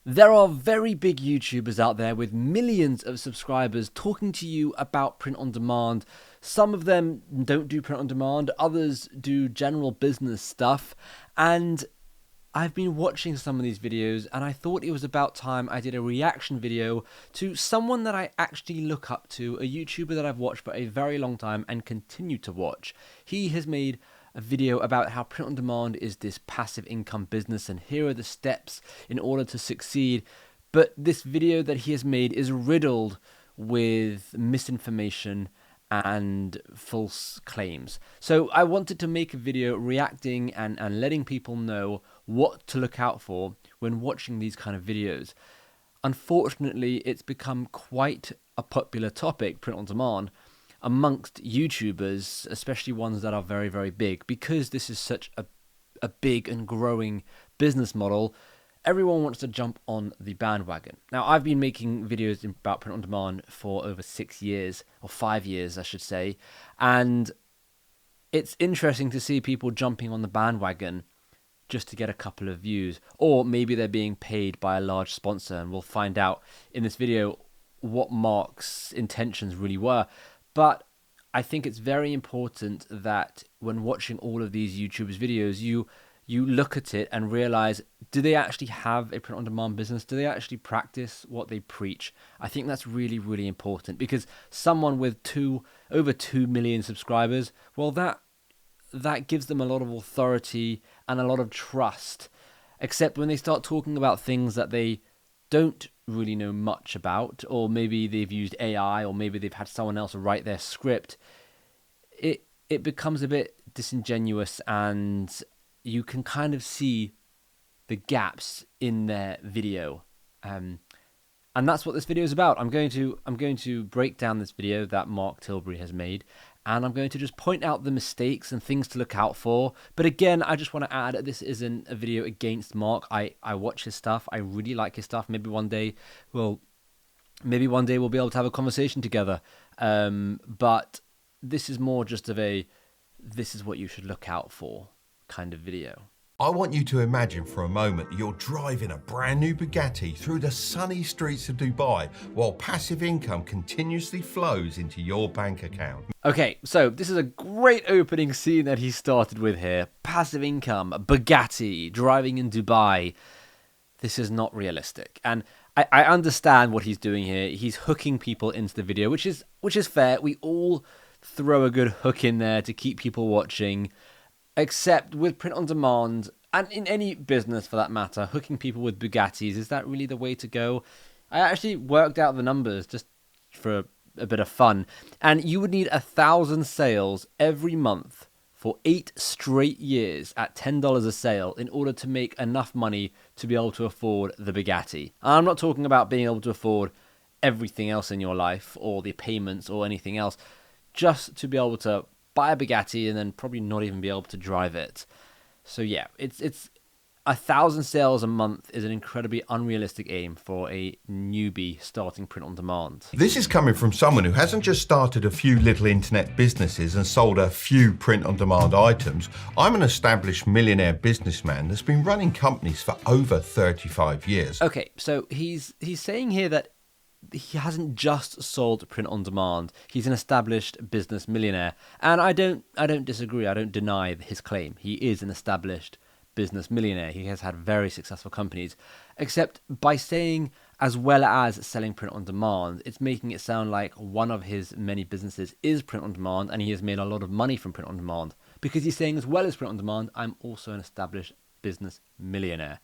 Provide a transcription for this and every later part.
There are very big YouTubers out there with millions of subscribers talking to you about print on demand. Some of them don't do print on demand, others do general business stuff. And I've been watching some of these videos and I thought it was about time I did a reaction video to someone that I actually look up to, a YouTuber that I've watched for a very long time and continue to watch. He has made a video about how print on demand is this passive income business and here are the steps in order to succeed. But this video that he has made is riddled with misinformation and false claims. So I wanted to make a video reacting and letting people know what to look out for when watching these kind of videos. Unfortunately, it's become quite a popular topic, print on demand, amongst YouTubers, especially ones that are very, very big, because this is such a big and growing business model. Everyone wants to jump on the bandwagon. Now, I've been making videos about print on demand for over 6 years, or 5 years, I should say, and it's interesting to see people jumping on the bandwagon just to get a couple of views, or maybe they're being paid by a large sponsor, and we'll find out in this video what Mark's intentions really were. But I think it's very important that when watching all of these YouTubers' videos, you look at it and realize, do they actually have a print on demand business? Do they actually practice what they preach? I think that's really, really important, because someone with over 2 million subscribers, well, that gives them a lot of authority and a lot of trust. Except when they start talking about things that they don't really know much about, or maybe they've used AI, or maybe they've had someone else write their script, it becomes a bit disingenuous, and you can kind of see the gaps in their video. And that's what this video is about. I'm going to break down this video that Mark Tilbury has made, and I'm going to just point out the mistakes and things to look out for. But again, I just want to add, this isn't a video against Mark. I watch his stuff. I really like his stuff. Maybe one day we'll be able to have a conversation together. But this is more just of a, this is what you should look out for kind of video. I want you to imagine for a moment you're driving a brand new Bugatti through the sunny streets of Dubai while passive income continuously flows into your bank account. Okay, so this is a great opening scene that he started with here. Passive income, Bugatti, driving in Dubai. This is not realistic. And I understand what he's doing here. He's hooking people into the video, which is fair. We all throw a good hook in there to keep people watching. Except with print on demand, and in any business for that matter, hooking people with Bugattis, is that really the way to go? I actually worked out the numbers just for a bit of fun, and you would need 1,000 sales every month for 8 straight years at $10 a sale in order to make enough money to be able to afford the Bugatti. And I'm not talking about being able to afford everything else in your life, or the payments, or anything else, just to be able to buy a Bugatti and then probably not even be able to drive it. So yeah, it's 1,000 sales a month is an incredibly unrealistic aim for a newbie starting print on demand. This is coming from someone who hasn't just started a few little internet businesses and sold a few print on demand items. I'm an established millionaire businessman that's been running companies for over 35 years. Okay, so he's saying here that he hasn't just sold print on demand. He's an established business millionaire, and I don't disagree. I don't deny his claim. He is an established business millionaire. He has had very successful companies, except by saying as well as selling print on demand, it's making it sound like one of his many businesses is print on demand, and he has made a lot of money from print on demand, because he's saying as well as print on demand, I'm also an established business millionaire.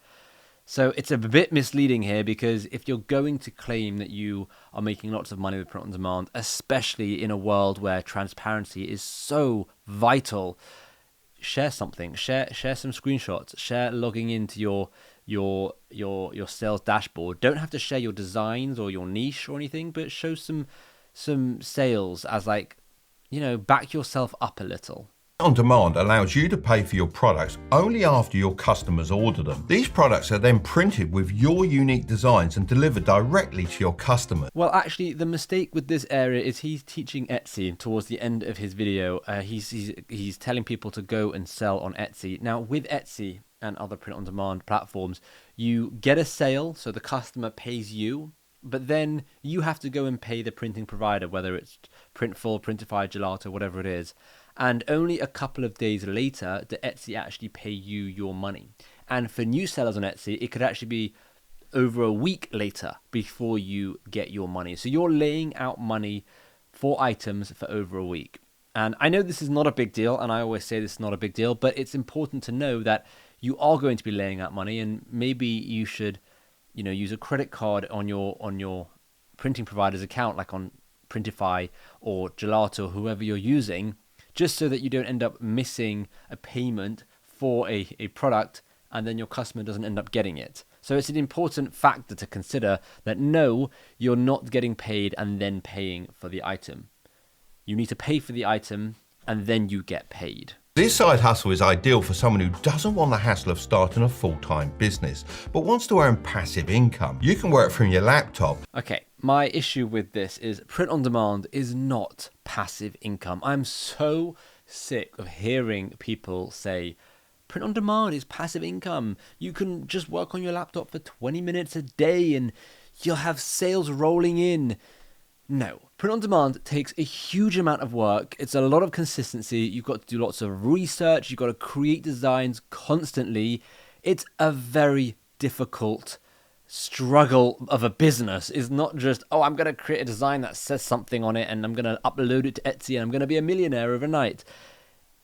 So it's a bit misleading here, because if you're going to claim that you are making lots of money with print on demand, especially in a world where transparency is so vital, share something, share some screenshots, share logging into your sales dashboard. Don't have to share your designs or your niche or anything, but show some sales as, like, back yourself up a little. On demand allows you to pay for your products only after your customers order them. These products are then printed with your unique designs and delivered directly to your customers. Well, actually, the mistake with this area is he's teaching Etsy towards the end of his video. He's telling people to go and sell on Etsy. Now, with Etsy and other print-on-demand platforms, You get a sale, so the customer pays you, but then you have to go and pay the printing provider, whether it's Printful, Printify, Gelato, whatever it is. And only a couple of days later, do Etsy actually pay you your money. And for new sellers on Etsy, it could actually be over a week later before you get your money. So you're laying out money for items for over a week. And I know this is not a big deal, and I always say this is not a big deal, but it's important to know that you are going to be laying out money, and maybe you should, use a credit card on your printing provider's account, like on Printify or Gelato, whoever you're using, just so that you don't end up missing a payment for a product and then your customer doesn't end up getting it. So it's an important factor to consider that no, you're not getting paid and then paying for the item. You need to pay for the item and then you get paid. This side hustle is ideal for someone who doesn't want the hassle of starting a full-time business, but wants to earn passive income. You can work from your laptop. Okay, my issue with this is print on demand is not passive income. I'm so sick of hearing people say, print on demand is passive income. You can just work on your laptop for 20 minutes a day and you'll have sales rolling in. No, print on demand takes a huge amount of work. It's a lot of consistency. You've got to do lots of research. You've got to create designs constantly. It's a very difficult struggle of a business. It's not just, I'm going to create a design that says something on it and I'm going to upload it to Etsy and I'm going to be a millionaire overnight.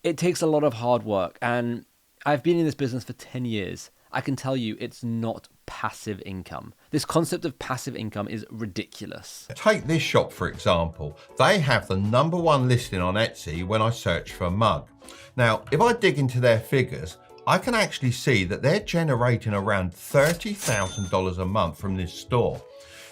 It takes a lot of hard work, and I've been in this business for 10 years. I can tell you it's not passive income. This concept of passive income is ridiculous. Take this shop, for example. They have the #1 listing on Etsy when I search for a mug. Now, if I dig into their figures, I can actually see that they're generating around $30,000 a month from this store.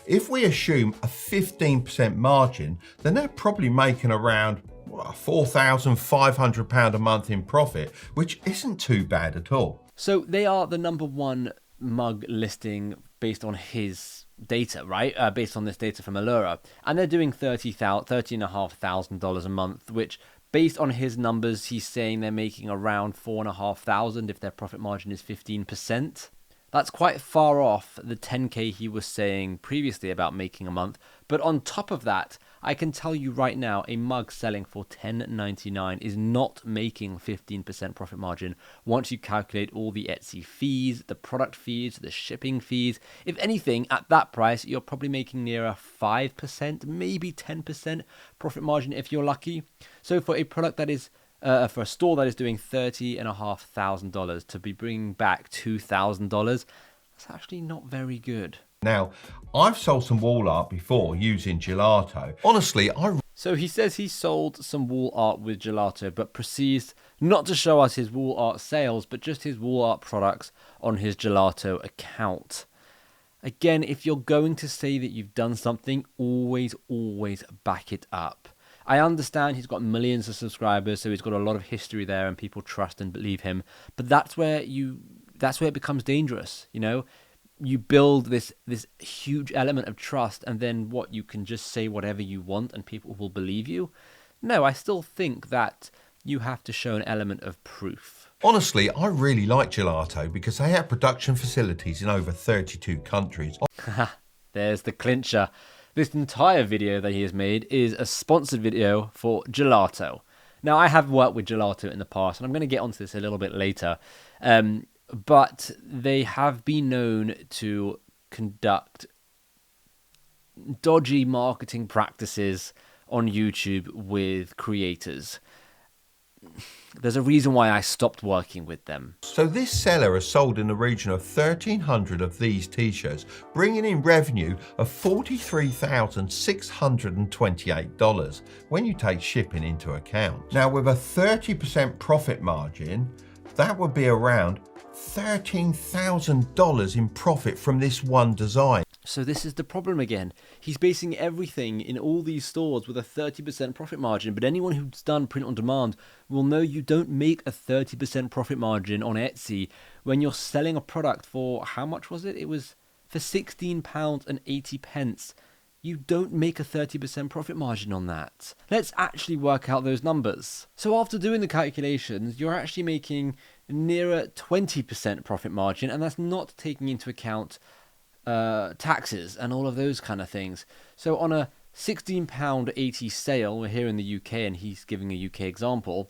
If we assume a 15% margin, then they're probably making around £4,500 a month in profit, which isn't too bad at all. So they are the #1 mug listing based on his data, right? Based on this data from Allura. And they're doing $30,500 a month, which based on his numbers, he's saying they're making around $4,500 if their profit margin is 15%. That's quite far off the 10K he was saying previously about making a month. But on top of that, I can tell you right now, a mug selling for $10.99 is not making 15% profit margin once you calculate all the Etsy fees, the product fees, the shipping fees. If anything, at that price, you're probably making near a 5%, maybe 10% profit margin if you're lucky. So for a product that is for a store that is doing $30,500 to be bringing back $2,000, that's actually not very good. Now, I've sold some wall art before using Gelato. Honestly, So he says he sold some wall art with Gelato, but proceeds not to show us his wall art sales, but just his wall art products on his Gelato account. Again, if you're going to say that you've done something, always back it up. I understand he's got millions of subscribers, so he's got a lot of history there and people trust and believe him. But that's where it becomes dangerous, You build this huge element of trust, and then you can just say whatever you want and people will believe you? No, I still think that you have to show an element of proof. Honestly, I really like Gelato because they have production facilities in over 32 countries. There's the clincher. This entire video that he has made is a sponsored video for Gelato. Now, I have worked with Gelato in the past, and I'm going to get onto this a little bit later. But they have been known to conduct dodgy marketing practices on YouTube with creators. There's a reason why I stopped working with them. So this seller has sold in the region of 1,300 of these t-shirts, bringing in revenue of $43,628 when you take shipping into account. Now, with a 30% profit margin, that would be around $13,000 in profit from this one design. So this is the problem again. He's basing everything in all these stores with a 30% profit margin, but anyone who's done print on demand will know you don't make a 30% profit margin on Etsy when you're selling a product for, how much was it? It was for £16.80. You don't make a 30% profit margin on that. Let's actually work out those numbers. So after doing the calculations, you're actually making nearer 20% profit margin, and that's not taking into account taxes and all of those kind of things. So on a £16.80 sale, we're here in the UK and he's giving a UK example,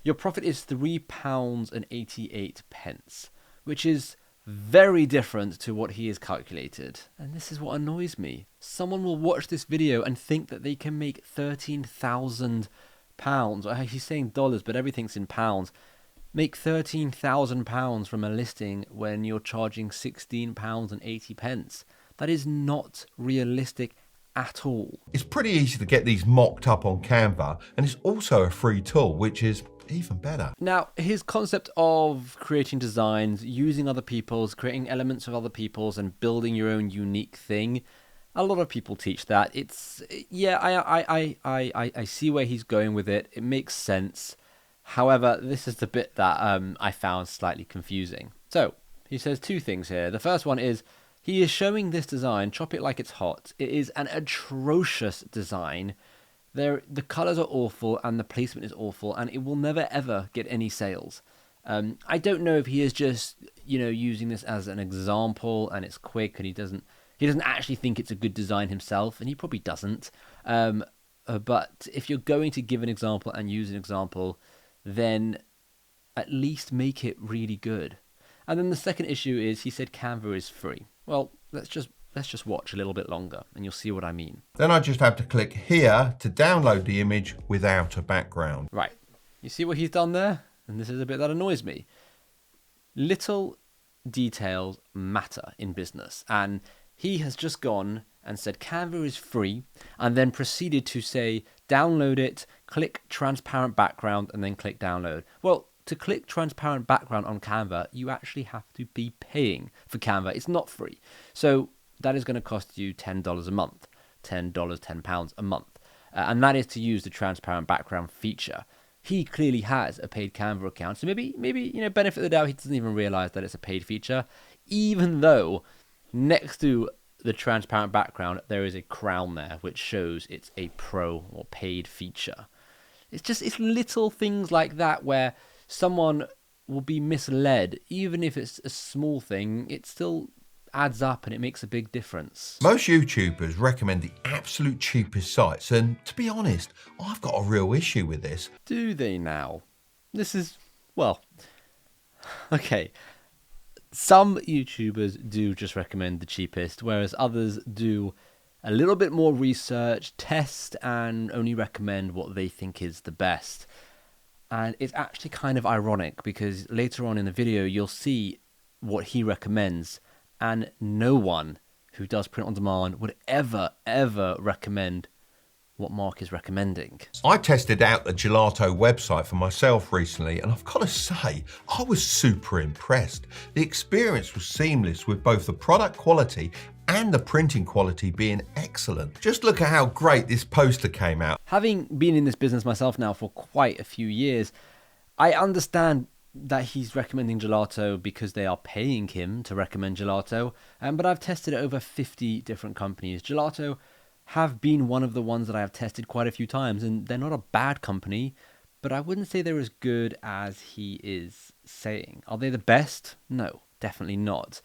your profit is £3.88, which is very different to what he has calculated. And this is what annoys me. Someone will watch this video and think that they can make £13,000. He's saying dollars, but everything's in pounds. Make £13,000 from a listing when you're charging £16.80. That is not realistic at all. It's pretty easy to get these mocked up on Canva, and it's also a free tool, which is even better. Now, his concept of creating designs, using other people's, creating elements of other people's, and building your own unique thing, a lot of people teach that. It's, yeah, I see where he's going with it. It makes sense. However, this is the bit that I found slightly confusing. So, he says two things here. The first one is, he is showing this design, Chop It Like It's Hot. It is an atrocious design. The colours are awful and the placement is awful, and it will never ever get any sales. I don't know if he is just, using this as an example and it's quick and he doesn't actually think it's a good design himself, and he probably doesn't. But if you're going to give an example and use an example, then at least make it really good. And then the second issue is he said Canva is free. Well, let's just watch a little bit longer and you'll see what I mean. Then I just have to click here to download the image without a background. Right. You see what he's done there? And this is a bit that annoys me. Little details matter in business. And he has just gone and said Canva is free and then proceeded to say download it, click transparent background, and then click download. Well, to click transparent background on Canva, you actually have to be paying for Canva. It's not free. So that is going to cost you $10 a month, £10 a month. And that is to use the transparent background feature. He clearly has a paid Canva account. So maybe, benefit of the doubt, he doesn't even realize that it's a paid feature, even though next to the transparent background, there is a crown there, which shows it's a pro or paid feature. It's little things like that where someone will be misled. Even if it's a small thing, it still adds up and it makes a big difference. Most YouTubers recommend the absolute cheapest sites, and to be honest, I've got a real issue with this. Do they now? This is, well, okay. Some YouTubers do just recommend the cheapest, whereas others do a little bit more research, test, and only recommend what they think is the best. And it's actually kind of ironic because later on in the video, you'll see what he recommends, and no one who does print on demand would ever recommend what Mark is recommending. I tested out the Gelato website for myself recently, and I've got to say, I was super impressed. The experience was seamless, with both the product quality and the printing quality being excellent. Just look at how great this poster came out. Having been in this business myself now for quite a few years, I understand that he's recommending Gelato because they are paying him to recommend Gelato, but I've tested it over 50 different companies. Gelato have been one of the ones that I have tested quite a few times, and they're not a bad company, but I wouldn't say they're as good as he is saying. Are they the best? No, definitely not.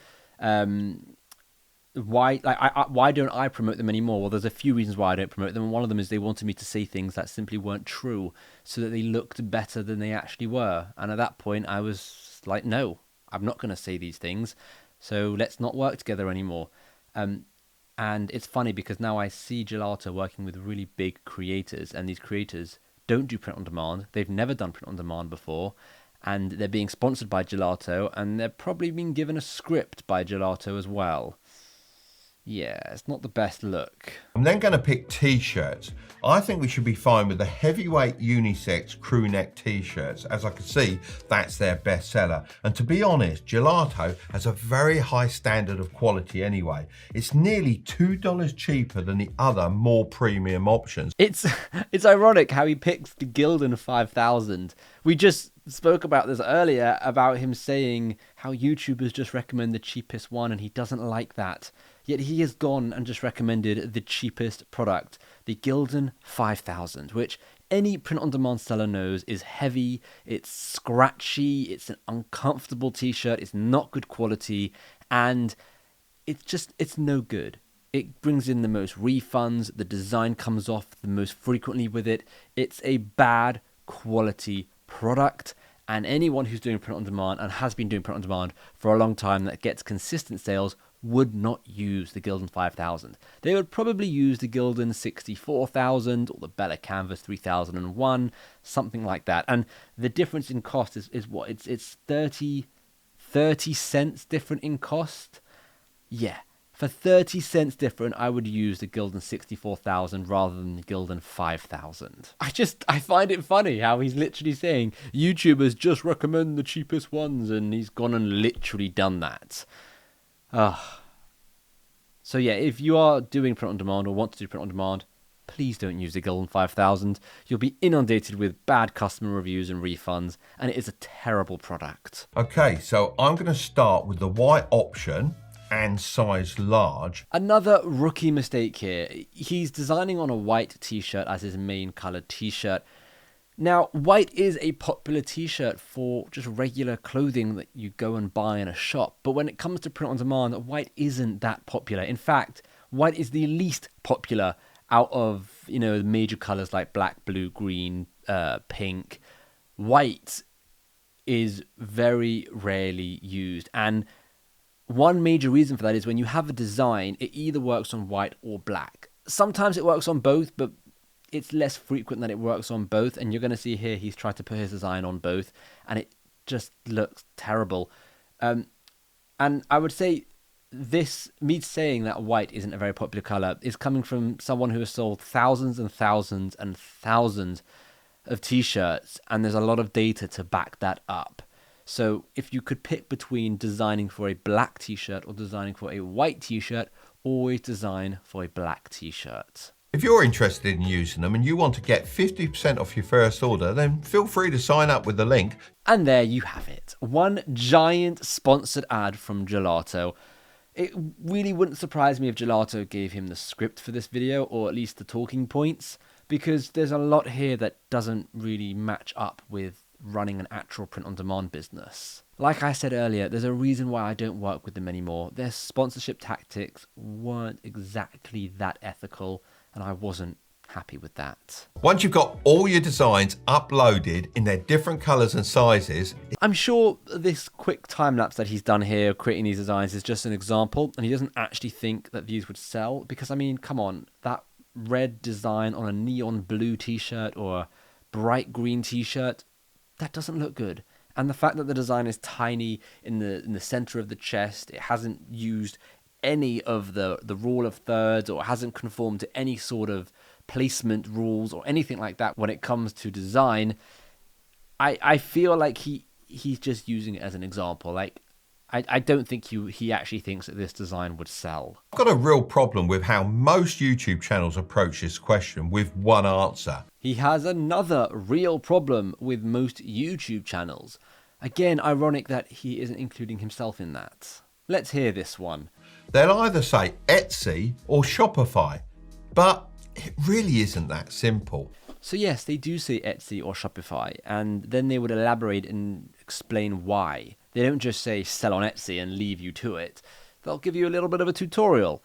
Why don't I promote them anymore? Well, there's a few reasons why I don't promote them, and one of them is they wanted me to say things that simply weren't true so that they looked better than they actually were. And at that point, I was like, no, I'm not going to say these things, so let's not work together anymore. And it's funny because now I see Gelato working with really big creators, and these creators don't do print on demand. They've never done print on demand before, and they're being sponsored by Gelato, and they're probably being given a script by Gelato as well. Yeah, it's not the best look. I'm then going to pick t-shirts. I think we should be fine with the heavyweight unisex crew neck t-shirts. As I can see, that's their best seller. And to be honest, Gelato has a very high standard of quality anyway. It's nearly $2 cheaper than the other more premium options. It's ironic how he picks the Gildan 5000. We just spoke about this earlier, about him saying how YouTubers just recommend the cheapest one, and he doesn't like that. Yet he has gone and just recommended the cheapest product, the Gildan 5000, which any print-on-demand seller knows is heavy, it's scratchy, it's an uncomfortable t-shirt, it's not good quality, and it's no good. It brings in the most refunds, the design comes off the most frequently with it. It's a bad quality product, and anyone who's doing print on demand and has been doing print on demand for a long time that gets consistent sales would not use the Gildan 5000. They would probably use the Gildan 64000 or the Bella Canvas 3001, something like that. And the difference in cost is what? It's 30 cents different in cost. Yeah, for 30 cents different, I would use the Gildan 64000 rather than the Gildan 5000. I find it funny how he's literally saying YouTubers just recommend the cheapest ones, and he's gone and literally done that. So yeah, if you are doing print on demand or want to do print on demand, please don't use the Gildan 5000. You'll be inundated with bad customer reviews and refunds, and it is a terrible product. Okay, so I'm going to start with the white option and size large. Another rookie mistake here. He's designing on a white t-shirt as his main colored t-shirt. Now, white is a popular t-shirt for just regular clothing that you go and buy in a shop. But when it comes to print on demand, white isn't that popular. In fact, white is the least popular out of, the major colors like black, blue, green, pink. White is very rarely used. And one major reason for that is when you have a design, it either works on white or black. Sometimes it works on both, but it's less frequent that it works on both. And you're going to see here he's tried to put his design on both, and it just looks terrible. And I would say me saying that white isn't a very popular color is coming from someone who has sold thousands and thousands and thousands of t-shirts, and there's a lot of data to back that up. So if you could pick between designing for a black t-shirt or designing for a white t-shirt, always design for a black t-shirt. If you're interested in using them and you want to get 50% off your first order, then feel free to sign up with the link. And there you have it. One giant sponsored ad from Gelato. It really wouldn't surprise me if Gelato gave him the script for this video, or at least the talking points, because there's a lot here that doesn't really match up with running an actual print-on-demand business. Like I said earlier, there's a reason why I don't work with them anymore. Their sponsorship tactics weren't exactly that ethical, and I wasn't happy with that. Once you've got all your designs uploaded in their different colors and sizes, I'm sure this quick time lapse that he's done here creating these designs is just an example, and he doesn't actually think that these would sell, because I mean, come on, that red design on a neon blue t-shirt or a bright green t-shirt, that doesn't look good. And the fact that the design is tiny in the center of the chest, it hasn't used any of the rule of thirds, or hasn't conformed to any sort of placement rules or anything like that when it comes to design, I feel like he's just using it as an example. Like, I don't think he actually thinks that this design would sell. I've got a real problem with how most YouTube channels approach this question with one answer. He has another real problem with most YouTube channels. Again, ironic that he isn't including himself in that. Let's hear this one. They'll either say Etsy or Shopify, but it really isn't that simple. So yes, they do say Etsy or Shopify, and then they would elaborate and explain why. They don't just say sell on Etsy and leave you to it. They'll give you a little bit of a tutorial.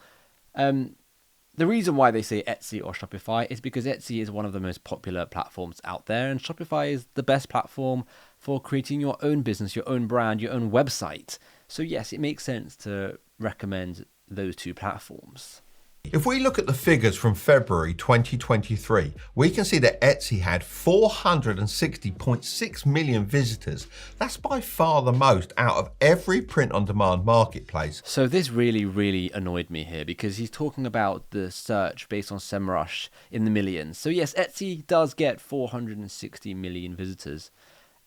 The reason why they say Etsy or Shopify is because Etsy is one of the most popular platforms out there, and Shopify is the best platform for creating your own business, your own brand, your own website. So yes, it makes sense to recommend those two platforms. If we look at the figures from February 2023, we can see that Etsy had 460.6 million visitors. That's by far the most out of every print-on-demand marketplace. So this really annoyed me here, because he's talking about the search based on SEMrush in the millions. So yes, Etsy does get 460 million visitors.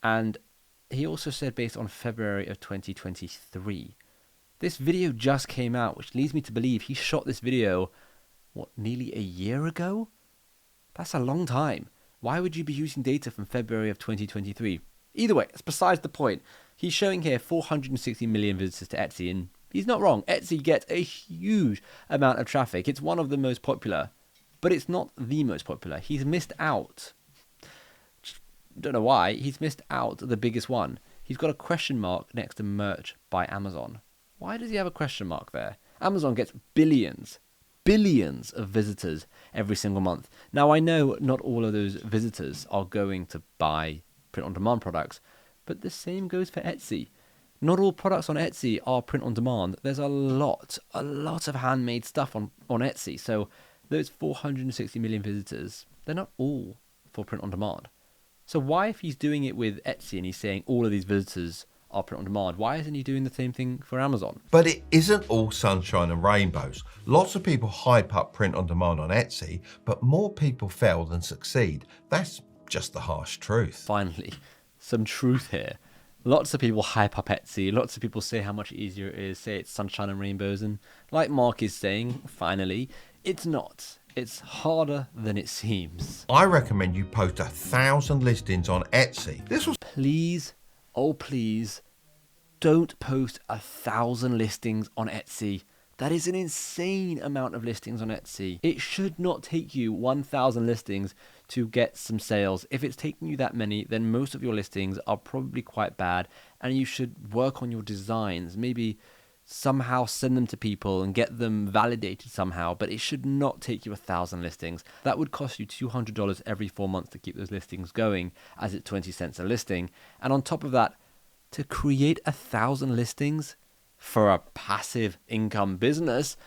And he also said based on February of 2023. This video just came out, which leads me to believe he shot this video, nearly a year ago? That's a long time. Why would you be using data from February of 2023? Either way, it's besides the point. He's showing here 460 million visitors to Etsy, and He's not wrong. Etsy gets a huge amount of traffic. It's one of the most popular, but it's not the most popular. He's missed out. Don't know why. He's missed out the biggest one. He's got a question mark next to merch by Amazon. Why does he have a question mark there? Amazon gets billions of visitors every single month. Now, I know not all of those visitors are going to buy print-on-demand products, but the same goes for Etsy. Not all products on Etsy are print-on-demand. There's a lot of handmade stuff on Etsy. So those 460 million visitors, they're not all for print-on-demand. So why, if he's doing it with Etsy and he's saying all of these visitors are print-on-demand, why isn't he doing the same thing for Amazon? But it isn't all sunshine and rainbows. Lots of people hype up print-on-demand on Etsy, but more people fail than succeed. That's just the harsh truth. Finally, some truth here. Lots of people hype up Etsy. Lots of people say how much easier it is, say it's sunshine and rainbows. And like Mark is saying, finally, it's not. It's harder than it seems. I recommend you post 1,000 listings on Etsy. Please, oh please, don't post 1,000 listings on Etsy. That is an insane amount of listings on Etsy. It should not take you 1,000 listings to get some sales. If it's taking you that many, then most of your listings are probably quite bad, and you should work on your designs. Maybe somehow send them to people and get them validated somehow, but it should not take you 1,000 listings. That would cost you $200 every 4 months to keep those listings going, as it's 20 cents a listing. And on top of that, to create 1,000 listings for a passive income business,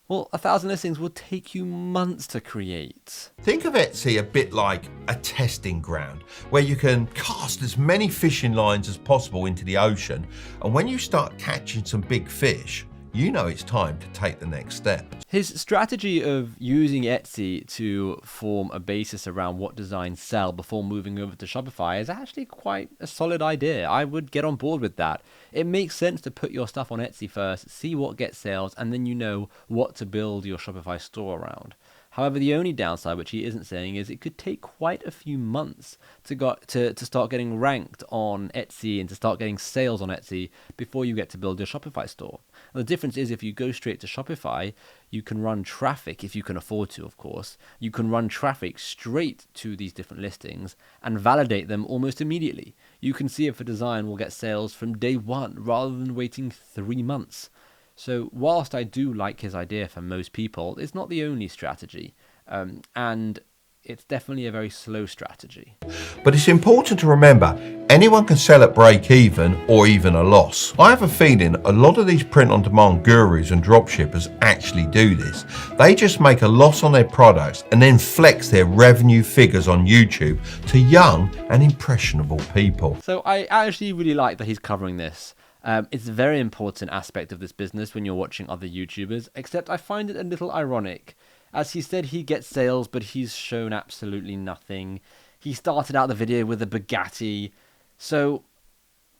well, 1,000 listings will take you months to create. Think of Etsy a bit like a testing ground where you can cast as many fishing lines as possible into the ocean, and when you start catching some big fish, you know it's time to take the next step. His strategy of using Etsy to form a basis around what designs sell before moving over to Shopify is actually quite a solid idea. I would get on board with that. It makes sense to put your stuff on Etsy first, see what gets sales, and then you know what to build your Shopify store around. However, the only downside, which he isn't saying, is it could take quite a few months to start getting ranked on Etsy and to start getting sales on Etsy before you get to build your Shopify store. And the difference is if you go straight to Shopify, you can run traffic, if you can afford to, of course. You can run traffic straight to these different listings and validate them almost immediately. You can see if a design will get sales from day one rather than waiting 3 months. So whilst I do like his idea for most people, it's not the only strategy, and it's definitely a very slow strategy. But it's important to remember, anyone can sell at break even or even a loss. I have a feeling a lot of these print-on-demand gurus and dropshippers actually do this. They just make a loss on their products and then flex their revenue figures on YouTube to young and impressionable people. So I actually really like that he's covering this. It's a very important aspect of this business when you're watching other YouTubers, except I find it a little ironic. As he said, he gets sales, but he's shown absolutely nothing. He started out the video with a Bugatti, so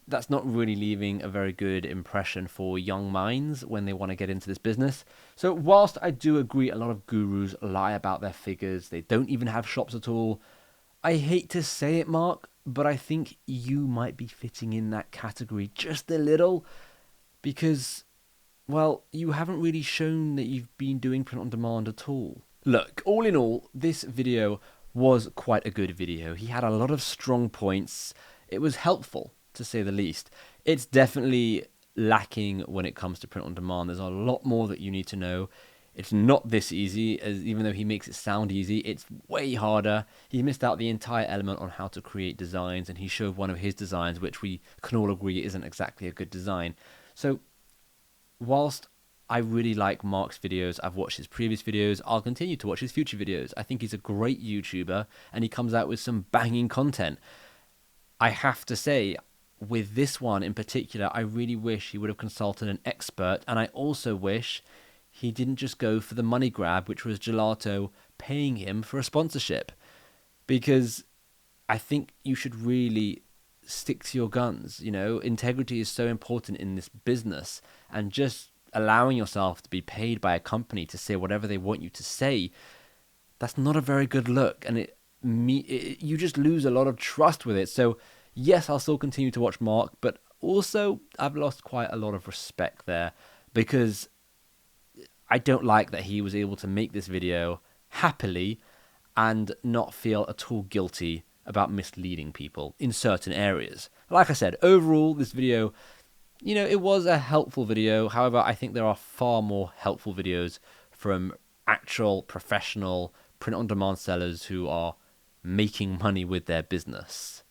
that's not really leaving a very good impression for young minds when they want to get into this business. So whilst I do agree a lot of gurus lie about their figures, they don't even have shops at all, I hate to say it, Mark, but I think you might be fitting in that category just a little because, well, you haven't really shown that you've been doing print on demand at all. Look, all in all, this video was quite a good video. He had a lot of strong points. It was helpful, to say the least. It's definitely lacking when it comes to print on demand. There's a lot more that you need to know. It's not this easy, as even though he makes it sound easy, it's way harder. He missed out the entire element on how to create designs, and he showed one of his designs, which we can all agree isn't exactly a good design. So, whilst I really like Mark's videos, I've watched his previous videos, I'll continue to watch his future videos. I think he's a great YouTuber, and he comes out with some banging content. I have to say, with this one in particular, I really wish he would have consulted an expert, and I also wish he didn't just go for the money grab, which was Gelato paying him for a sponsorship. Because I think you should really stick to your guns. You know, integrity is so important in this business, and just allowing yourself to be paid by a company to say whatever they want you to say, that's not a very good look, and you just lose a lot of trust with it. So yes, I'll still continue to watch Mark, but also I've lost quite a lot of respect there. because I don't like that he was able to make this video happily and not feel at all guilty about misleading people in certain areas. Like I said, overall, this video, it was a helpful video. However, I think there are far more helpful videos from actual professional print-on-demand sellers who are making money with their business.